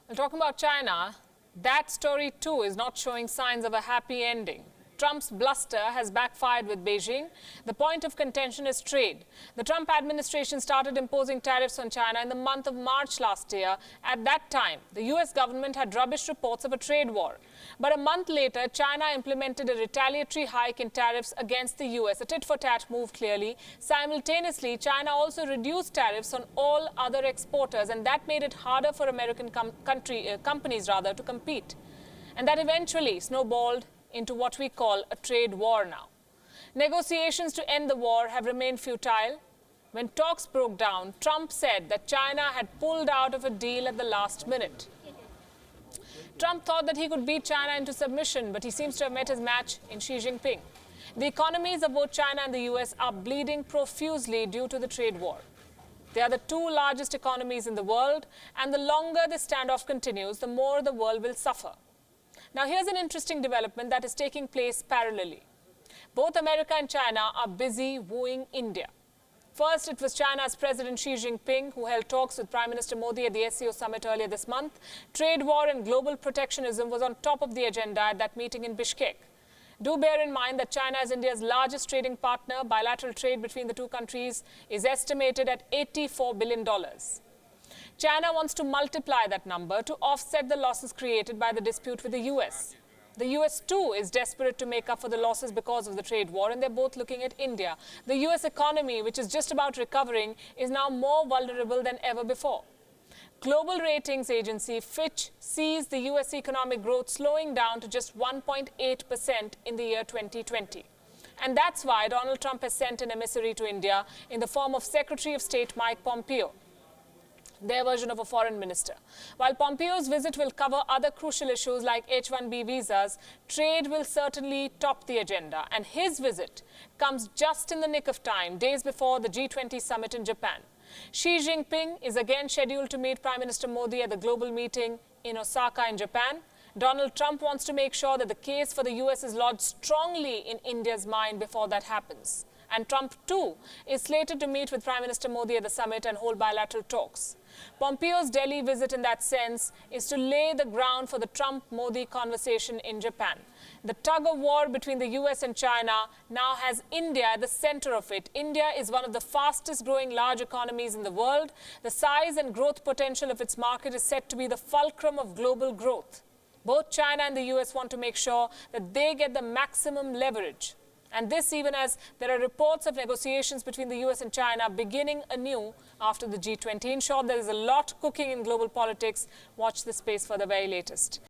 Well, talking about China, that story too is not showing signs of a happy ending. Trump's bluster has backfired with Beijing. The point of contention is trade. The Trump administration started imposing tariffs on China in the month of March last year. At that time, the US government had rubbish reports of a trade war. But a month later, China implemented a retaliatory hike in tariffs against the US, a tit-for-tat move clearly. Simultaneously, China also reduced tariffs on all other exporters, and that made it harder for American companies to compete. And that eventually snowballed into what we call a trade war now. Negotiations to end the war have remained futile. When talks broke down, Trump said that China had pulled out of a deal at the last minute. Trump thought that he could beat China into submission, but he seems to have met his match in Xi Jinping. The economies of both China and the US are bleeding profusely due to the trade war. They are the two largest economies in the world, and the longer this standoff continues, the more the world will suffer. Now, here's an interesting development that is taking place parallelly. Both America and China are busy wooing India. First, it was China's President Xi Jinping who held talks with Prime Minister Modi at the SCO summit earlier this month. Trade war and global protectionism was on top of the agenda at that meeting in Bishkek. Do bear in mind that China is India's largest trading partner. Bilateral trade between the two countries is estimated at $84 billion. China wants to multiply that number to offset the losses created by the dispute with the US. The US too is desperate to make up for the losses because of the trade war, and they're both looking at India. The US economy, which is just about recovering, is now more vulnerable than ever before. Global ratings agency Fitch sees the US economic growth slowing down to just 1.8% in the year 2020. And that's why Donald Trump has sent an emissary to India in the form of Secretary of State Mike Pompeo, their version of a foreign minister. While Pompeo's visit will cover other crucial issues like H-1B visas, trade will certainly top the agenda. And his visit comes just in the nick of time, days before the G20 summit in Japan. Xi Jinping is again scheduled to meet Prime Minister Modi at the global meeting in Osaka in Japan. Donald Trump wants to make sure that the case for the US is lodged strongly in India's mind before that happens. And Trump, too, is slated to meet with Prime Minister Modi at the summit and hold bilateral talks. Pompeo's Delhi visit, in that sense, is to lay the ground for the Trump-Modi conversation in Japan. The tug-of-war between the US and China now has India at the center of it. India is one of the fastest-growing large economies in the world. The size and growth potential of its market is set to be the fulcrum of global growth. Both China and the US want to make sure that they get the maximum leverage. And this even as there are reports of negotiations between the US and China beginning anew after the G20. In short, there is a lot cooking in global politics. Watch this space for the very latest.